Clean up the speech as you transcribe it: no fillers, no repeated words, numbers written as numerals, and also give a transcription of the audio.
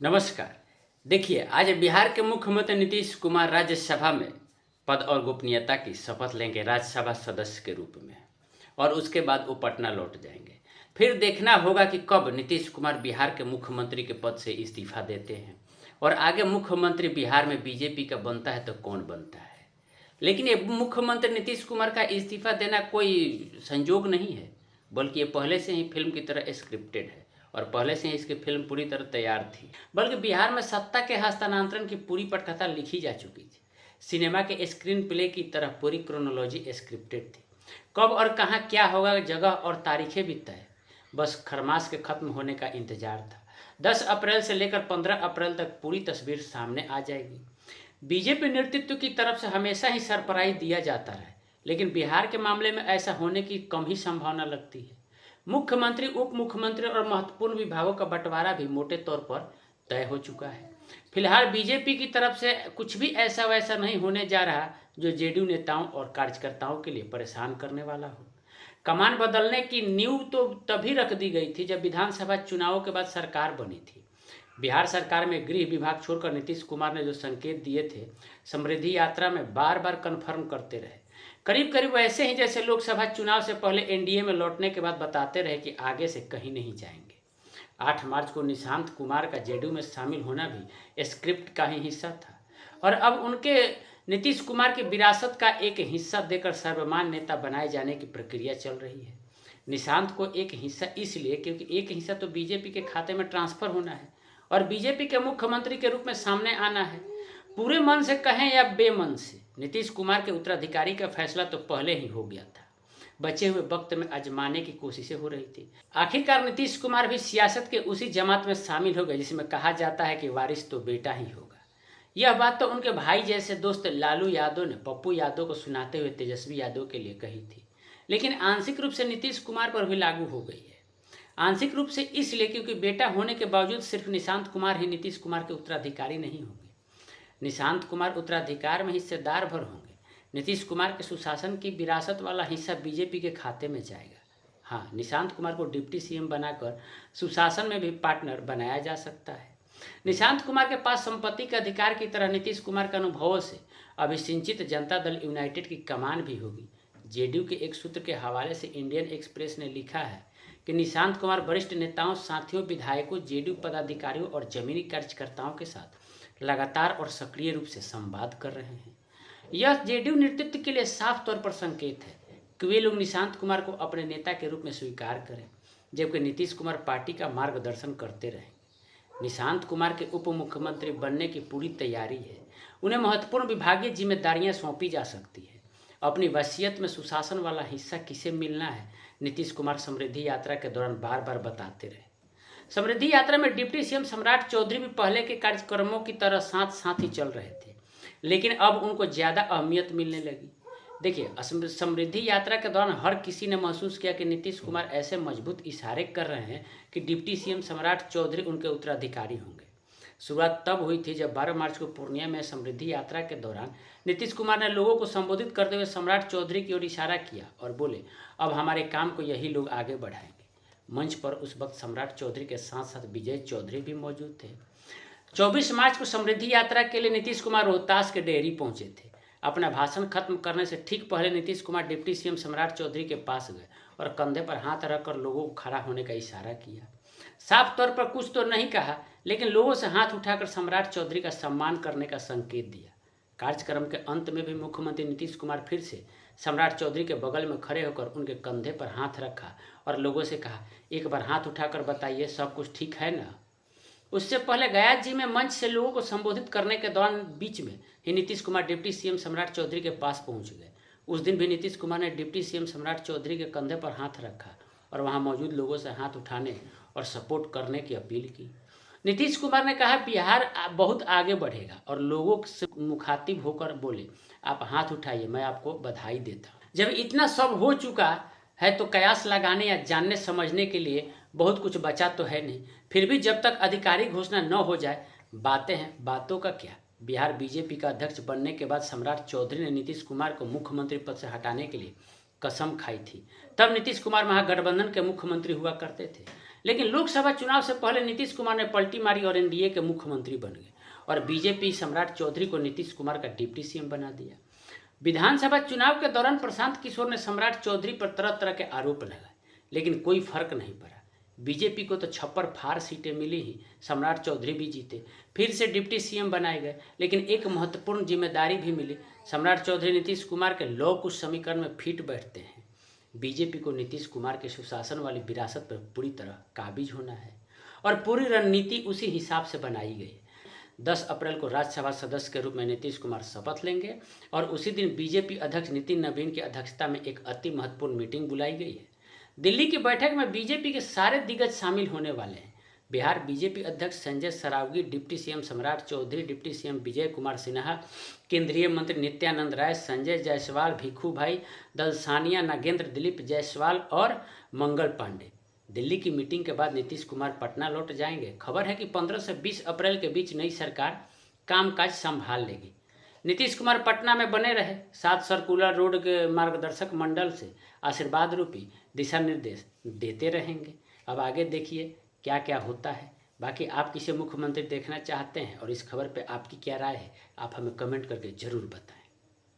नमस्कार। देखिए, आज बिहार के मुख्यमंत्री नीतीश कुमार राज्यसभा में पद और गोपनीयता की शपथ लेंगे राज्यसभा सदस्य के रूप में, और उसके बाद वो पटना लौट जाएंगे। फिर देखना होगा कि कब नीतीश कुमार बिहार के मुख्यमंत्री के पद से इस्तीफा देते हैं और आगे मुख्यमंत्री बिहार में बीजेपी का बनता है तो कौन बनता है। लेकिन ये मुख्यमंत्री नीतीश कुमार का इस्तीफा देना कोई संजोग नहीं है, बल्कि ये पहले से ही फिल्म की तरह स्क्रिप्टेड है और पहले से ही इसकी फिल्म पूरी तरह तैयार थी। बल्कि बिहार में सत्ता के हस्तांतरण की पूरी पटकथा लिखी जा चुकी थी। सिनेमा के स्क्रीन प्ले की तरह पूरी क्रोनोलॉजी स्क्रिप्टेड थी। कब और कहाँ क्या होगा, जगह और तारीखें भी तय, बस खरमास के खत्म होने का इंतजार था। 10 अप्रैल से लेकर 15 अप्रैल तक पूरी तस्वीर सामने आ जाएगी। बीजेपी नेतृत्व की तरफ से हमेशा ही सरप्राइज दिया जाता है, लेकिन बिहार के मामले में ऐसा होने की कम ही संभावना लगती है। मुख्यमंत्री, उप मुख्यमंत्री और महत्वपूर्ण विभागों का बंटवारा भी मोटे तौर पर तय हो चुका है। फिलहाल बीजेपी की तरफ से कुछ भी ऐसा वैसा नहीं होने जा रहा जो जेडीयू नेताओं और कार्यकर्ताओं के लिए परेशान करने वाला हो। कमान बदलने की नींव तो तभी रख दी गई थी जब विधानसभा चुनावों के बाद सरकार बनी थी। बिहार सरकार में गृह विभाग छोड़कर नीतीश कुमार ने जो संकेत दिए थे, समृद्धि यात्रा में बार बार कन्फर्म करते रहे। करीब करीब वैसे ही जैसे लोकसभा चुनाव से पहले एनडीए में लौटने के बाद बताते रहे कि आगे से कहीं नहीं जाएंगे। 8 मार्च को निशांत कुमार का जेडीयू में शामिल होना भी स्क्रिप्ट का ही हिस्सा था, और अब उनके नीतीश कुमार की विरासत का एक हिस्सा देकर सर्वमान्य नेता बनाए जाने की प्रक्रिया चल रही है। निशांत को एक हिस्सा इसलिए क्योंकि एक हिस्सा तो बीजेपी के खाते में ट्रांसफर होना है और बीजेपी के मुख्यमंत्री के रूप में सामने आना है। पूरे मन से कहें या बेमन से, नीतीश कुमार के उत्तराधिकारी का फैसला तो पहले ही हो गया था। बचे हुए वक्त में आजमाने की कोशिशें हो रही थी। आखिरकार नीतीश कुमार भी सियासत के उसी जमात में शामिल हो गए जिसमें कहा जाता है कि वारिस तो बेटा ही होगा। यह बात तो उनके भाई जैसे दोस्त लालू यादव ने पप्पू यादव को सुनाते हुए तेजस्वी यादव के लिए कही थी, लेकिन आंशिक रूप से नीतीश कुमार पर भी लागू हो गई है। आंशिक रूप से इसलिए क्योंकि बेटा होने के बावजूद सिर्फ निशांत कुमार ही नीतीश कुमार के उत्तराधिकारी नहीं होंगे। निशांत कुमार उत्तराधिकार में हिस्सेदार भर होंगे। नीतीश कुमार के सुशासन की विरासत वाला हिस्सा बीजेपी के खाते में जाएगा। हाँ, निशांत कुमार को डिप्टी सीएम बनाकर सुशासन में भी पार्टनर बनाया जा सकता है। निशांत कुमार के पास संपत्ति के अधिकार की तरह नीतीश कुमार के अनुभवों से अभिसिंचित जनता दल यूनाइटेड की कमान भी होगी। जेडीयू के एक सूत्र के हवाले से इंडियन एक्सप्रेस ने लिखा है कि निशांत कुमार वरिष्ठ नेताओं, साथियों, विधायकों, जेडीयू पदाधिकारियों और जमीनी कार्यकर्ताओं के साथ लगातार और सक्रिय रूप से संवाद कर रहे हैं। यह जेडीयू नेतृत्व के लिए साफ तौर पर संकेत है कि वे लोग निशांत कुमार को अपने नेता के रूप में स्वीकार करें, जबकि नीतीश कुमार पार्टी का मार्गदर्शन करते रहें। निशांत कुमार के उप मुख्यमंत्री बनने की पूरी तैयारी है। उन्हें महत्वपूर्ण विभागीय जिम्मेदारियां सौंपी जा सकती है। अपनी वसीयत में सुशासन वाला हिस्सा किसे मिलना है, नीतीश कुमार समृद्धि यात्रा के दौरान बार बार बताते रहे। समृद्धि यात्रा में डिप्टी सीएम सम्राट चौधरी भी पहले के कार्यक्रमों की तरह साथ साथ ही चल रहे थे, लेकिन अब उनको ज़्यादा अहमियत मिलने लगी। देखिए, समृद्धि यात्रा के दौरान हर किसी ने महसूस किया कि नीतीश कुमार ऐसे मजबूत इशारे कर रहे हैं कि डिप्टी सीएम सम्राट चौधरी उनके उत्तराधिकारी होंगे। शुरुआत तब हुई थी जब 12 मार्च को पूर्णिया में समृद्धि यात्रा के दौरान नीतीश कुमार ने लोगों को संबोधित करते हुए सम्राट चौधरी की ओर इशारा किया और बोले, अब हमारे काम को यही लोग आगे बढ़ाएंगे। मंच पर उस वक्त सम्राट चौधरी के साथ साथ विजय चौधरी भी मौजूद थे। 24 मार्च को समृद्धि यात्रा के लिए नीतीश कुमार रोहतास के डेहरी पहुंचे थे। अपना भाषण खत्म करने से ठीक पहले नीतीश कुमार डिप्टी सीएम सम्राट चौधरी के पास गए और कंधे पर हाथ रखकर लोगों को खड़ा होने का इशारा किया। साफ तौर पर कुछ तो नहीं कहा, लेकिन लोगों से हाथ उठाकर सम्राट चौधरी का सम्मान करने का संकेत दिया। कार्यक्रम के अंत में भी मुख्यमंत्री नीतीश कुमार फिर से सम्राट चौधरी के बगल में खड़े होकर उनके कंधे पर हाथ रखा और लोगों से कहा, एक बार हाथ उठाकर बताइए सब कुछ ठीक है ना। उससे पहले गया जी में मंच से लोगों को संबोधित करने के दौरान बीच में ही नीतीश कुमार डिप्टी सीएम सम्राट चौधरी के पास पहुंच गए। उस दिन भी नीतीश कुमार ने डिप्टी सीएम सम्राट चौधरी के कंधे पर हाथ रखा और वहां मौजूद लोगों से हाथ उठाने और सपोर्ट करने की अपील की। नीतीश कुमार ने कहा, बिहार बहुत आगे बढ़ेगा और लोगों से मुखातिब होकर बोले, आप हाथ उठाइए, मैं आपको बधाई देता हूँ। जब इतना सब हो चुका है तो कयास लगाने या जानने समझने के लिए बहुत कुछ बचा तो है नहीं। फिर भी जब तक आधिकारिक घोषणा न हो जाए, बातें हैं, बातों का क्या। बिहार बीजेपी का अध्यक्ष बनने के बाद सम्राट चौधरी ने नीतीश कुमार को मुख्यमंत्री पद से हटाने के लिए कसम खाई थी। तब नीतीश कुमार महागठबंधन के मुख्यमंत्री हुआ करते थे, लेकिन लोकसभा चुनाव से पहले नीतीश कुमार ने पलटी मारी और एनडीए के मुख्यमंत्री बन गए और बीजेपी सम्राट चौधरी को नीतीश कुमार का डिप्टी सीएम बना दिया। विधानसभा चुनाव के दौरान प्रशांत किशोर ने सम्राट चौधरी पर तरह तरह के आरोप लगाए, लेकिन कोई फर्क नहीं पड़ा। बीजेपी को तो छप्पर फाड़ सीटें मिली ही, सम्राट चौधरी भी जीते, फिर से डिप्टी सीएम बनाए गए, लेकिन एक महत्वपूर्ण जिम्मेदारी भी मिली। सम्राट चौधरी नीतीश कुमार के लौ कुश समीकरण में फिट बैठते हैं। बीजेपी को नीतीश कुमार के सुशासन वाली विरासत पर पूरी तरह काबिज होना है और पूरी रणनीति उसी हिसाब से बनाई गई है। 10 अप्रैल को राज्यसभा सदस्य के रूप में नीतीश कुमार शपथ लेंगे और उसी दिन बीजेपी अध्यक्ष नितिन नवीन की अध्यक्षता में एक अति महत्वपूर्ण मीटिंग बुलाई गई है। दिल्ली की बैठक में बीजेपी के सारे दिग्गज शामिल होने वाले हैं। बिहार बीजेपी अध्यक्ष संजय सरावगी, डिप्टी सीएम सम्राट चौधरी, डिप्टी सीएम विजय कुमार सिन्हा, केंद्रीय मंत्री नित्यानंद राय, संजय जायसवाल, भिखू भाई दलसानिया, नागेंद्र दिलीप जायसवाल और मंगल पांडे। दिल्ली की मीटिंग के बाद नीतीश कुमार पटना लौट जाएंगे। खबर है कि 15 से 20 अप्रैल के बीच नई सरकार कामकाज संभाल लेगी। नीतीश कुमार पटना में बने रहे, 7 सर्कुलर रोड के मार्गदर्शक मंडल से आशीर्वाद रूपी दिशा निर्देश देते रहेंगे। अब आगे देखिए क्या क्या होता है। बाकी आप किसे मुख्यमंत्री देखना चाहते हैं और इस खबर पे आपकी क्या राय है, आप हमें कमेंट करके ज़रूर बताएं।